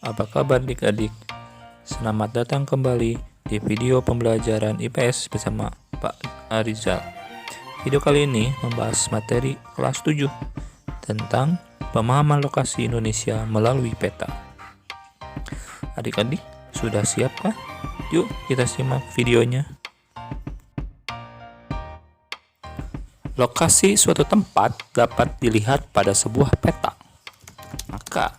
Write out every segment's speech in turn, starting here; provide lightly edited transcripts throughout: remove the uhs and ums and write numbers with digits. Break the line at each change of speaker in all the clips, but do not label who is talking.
Apa kabar adik-adik? Selamat datang kembali di video pembelajaran IPS bersama Pak Arizal. Video kali ini membahas materi kelas 7 tentang pemahaman lokasi Indonesia melalui peta. Adik-adik, sudah siapkah? Yuk kita simak videonya. Lokasi suatu tempat dapat dilihat pada sebuah peta. Maka,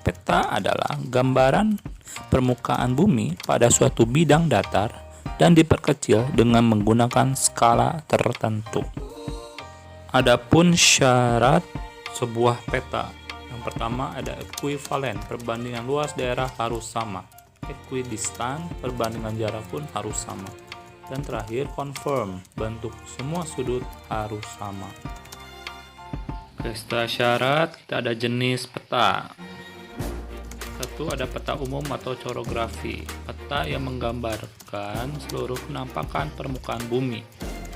peta adalah gambaran permukaan bumi pada suatu bidang datar dan diperkecil dengan menggunakan skala tertentu. Adapun syarat sebuah peta. Yang pertama ada ekuivalen, perbandingan luas daerah harus sama. Equidistant, perbandingan jarak pun harus sama. Dan terakhir confirm, bentuk semua sudut harus sama. Setelah syarat, kita ada jenis peta. Satu, ada peta umum atau chorografi, peta yang menggambarkan seluruh penampakan permukaan bumi.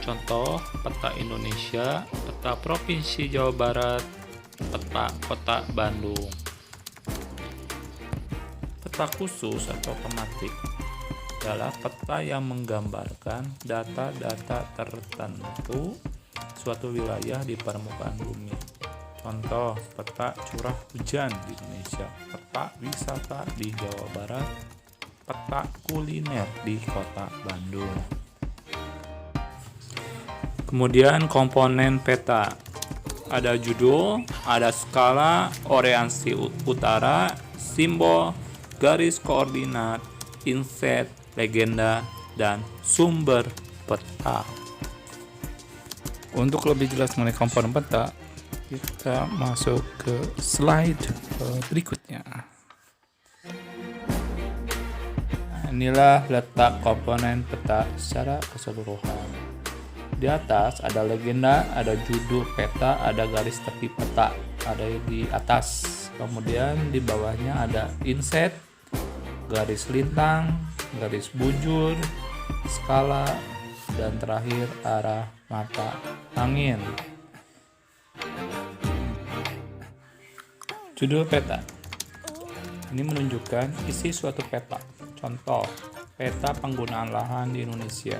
Contoh, peta Indonesia, peta Provinsi Jawa Barat, peta Kota Bandung. Peta khusus atau tematik adalah peta yang menggambarkan data-data tertentu suatu wilayah di permukaan bumi. Contoh, peta curah hujan di Indonesia, peta wisata di Jawa Barat, peta kuliner di Kota Bandung. Kemudian komponen peta. Ada judul, ada skala, orientasi utara, simbol, garis koordinat, inset, legenda, dan sumber peta. Untuk lebih jelas mengenai komponen peta, kita masuk ke slide berikutnya. Inilah letak komponen peta secara keseluruhan. Di atas ada legenda, ada judul peta, ada garis tepi peta, ada di atas. Kemudian di bawahnya ada inset, garis lintang, garis bujur, skala, dan terakhir arah mata angin. Judul peta ini menunjukkan isi suatu peta. Contoh, peta penggunaan lahan di Indonesia.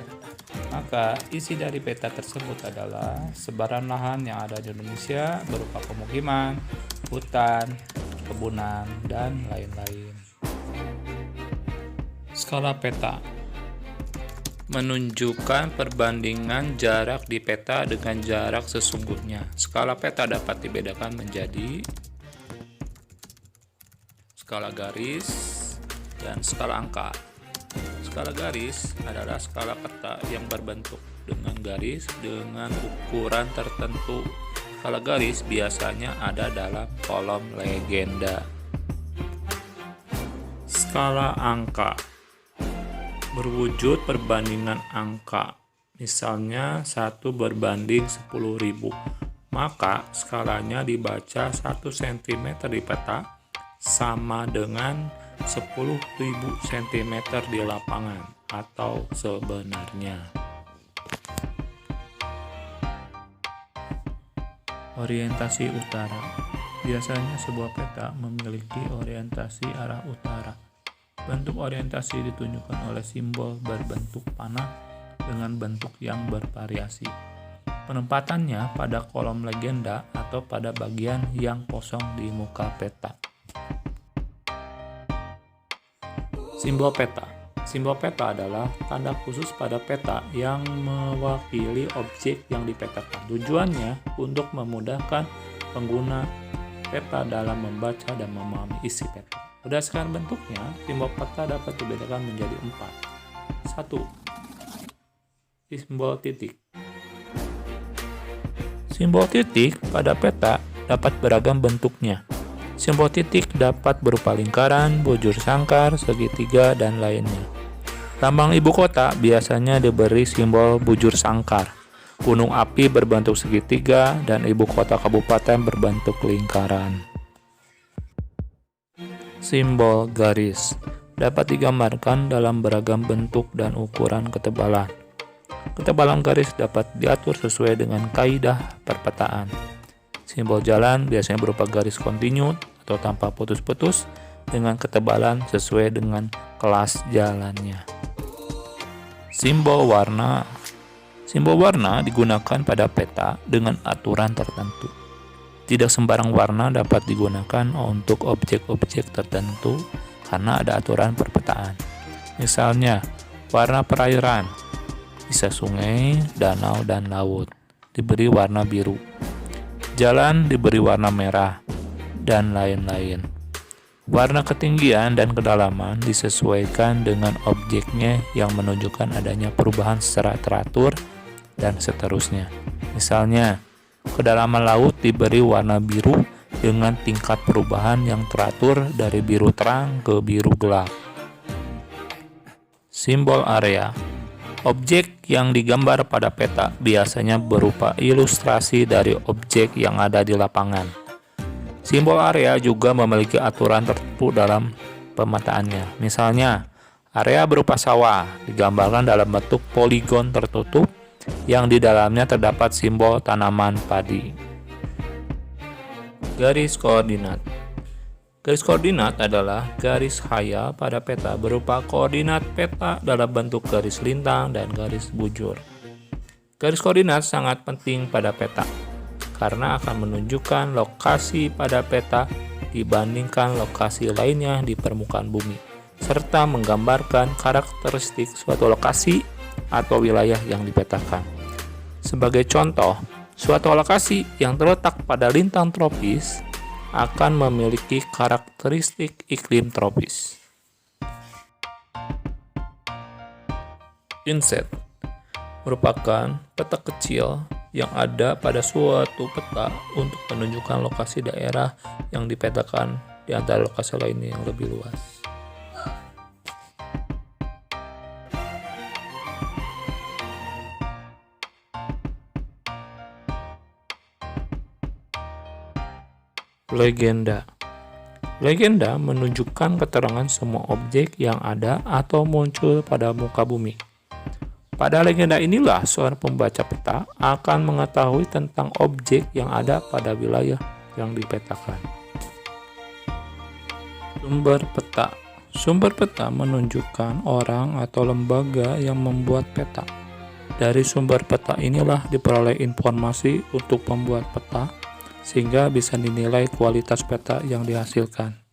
Maka isi dari peta tersebut adalah sebaran lahan yang ada di Indonesia berupa pemukiman, hutan, kebunan, dan lain-lain. Skala peta menunjukkan perbandingan jarak di peta dengan jarak sesungguhnya. Skala peta dapat dibedakan menjadi skala garis dan skala angka. Skala garis adalah skala peta yang berbentuk dengan garis dengan ukuran tertentu. Skala garis biasanya ada dalam kolom legenda. Skala angka berwujud perbandingan angka, misalnya 1 berbanding 10.000, maka skalanya dibaca 1 cm di peta sama dengan 10.000 cm di lapangan atau sebenarnya. Orientasi utara. Biasanya sebuah peta memiliki orientasi arah utara. Bentuk orientasi ditunjukkan oleh simbol berbentuk panah dengan bentuk yang bervariasi. Penempatannya pada kolom legenda atau pada bagian yang kosong di muka peta. Simbol peta. Simbol peta adalah tanda khusus pada peta yang mewakili objek yang dipetakan. Tujuannya untuk memudahkan pengguna peta dalam membaca dan memahami isi peta. Berdasarkan bentuknya, simbol peta dapat dibedakan menjadi 4. 1. Simbol titik. Simbol titik pada peta dapat beragam bentuknya. Simbol titik dapat berupa lingkaran, bujur sangkar, segitiga, dan lainnya. Lambang ibu kota biasanya diberi simbol bujur sangkar. Gunung api berbentuk segitiga, dan ibu kota kabupaten berbentuk lingkaran. Simbol garis dapat digambarkan dalam beragam bentuk dan ukuran ketebalan. Ketebalan garis dapat diatur sesuai dengan kaidah perpetaan. Simbol jalan biasanya berupa garis kontinu atau tanpa putus-putus, dengan ketebalan sesuai dengan kelas jalannya. Simbol warna. Simbol warna digunakan pada peta dengan aturan tertentu. Tidak sembarang warna dapat digunakan untuk objek-objek tertentu karena ada aturan perpetaan. Misalnya, warna perairan, bisa sungai, danau, dan laut, diberi warna biru. Jalan diberi warna merah, dan lain-lain. Warna ketinggian dan kedalaman disesuaikan dengan objeknya yang menunjukkan adanya perubahan secara teratur dan seterusnya. Misalnya, kedalaman laut diberi warna biru dengan tingkat perubahan yang teratur dari biru terang ke biru gelap. Simbol area. Objek yang digambar pada peta biasanya berupa ilustrasi dari objek yang ada di lapangan. Simbol area juga memiliki aturan tertentu dalam pemetaannya. Misalnya, area berupa sawah digambarkan dalam bentuk poligon tertutup yang di dalamnya terdapat simbol tanaman padi. Garis koordinat. Garis koordinat adalah garis khayal pada peta berupa koordinat peta dalam bentuk garis lintang dan garis bujur. Garis koordinat sangat penting pada peta karena akan menunjukkan lokasi pada peta dibandingkan lokasi lainnya di permukaan bumi, serta menggambarkan karakteristik suatu lokasi atau wilayah yang dipetakan. Sebagai contoh, suatu lokasi yang terletak pada lintang tropis akan memiliki karakteristik iklim tropis. Inset merupakan peta kecil yang ada pada suatu peta untuk menunjukkan lokasi daerah yang dipetakan di antara lokasi lainnya yang lebih luas. Legenda. Legenda menunjukkan keterangan semua objek yang ada atau muncul pada muka bumi. Pada legenda inilah seorang pembaca peta akan mengetahui tentang objek yang ada pada wilayah yang dipetakan. Sumber peta. Sumber peta menunjukkan orang atau lembaga yang membuat peta. Dari sumber peta inilah diperoleh informasi untuk membuat peta, sehingga bisa dinilai kualitas peta yang dihasilkan.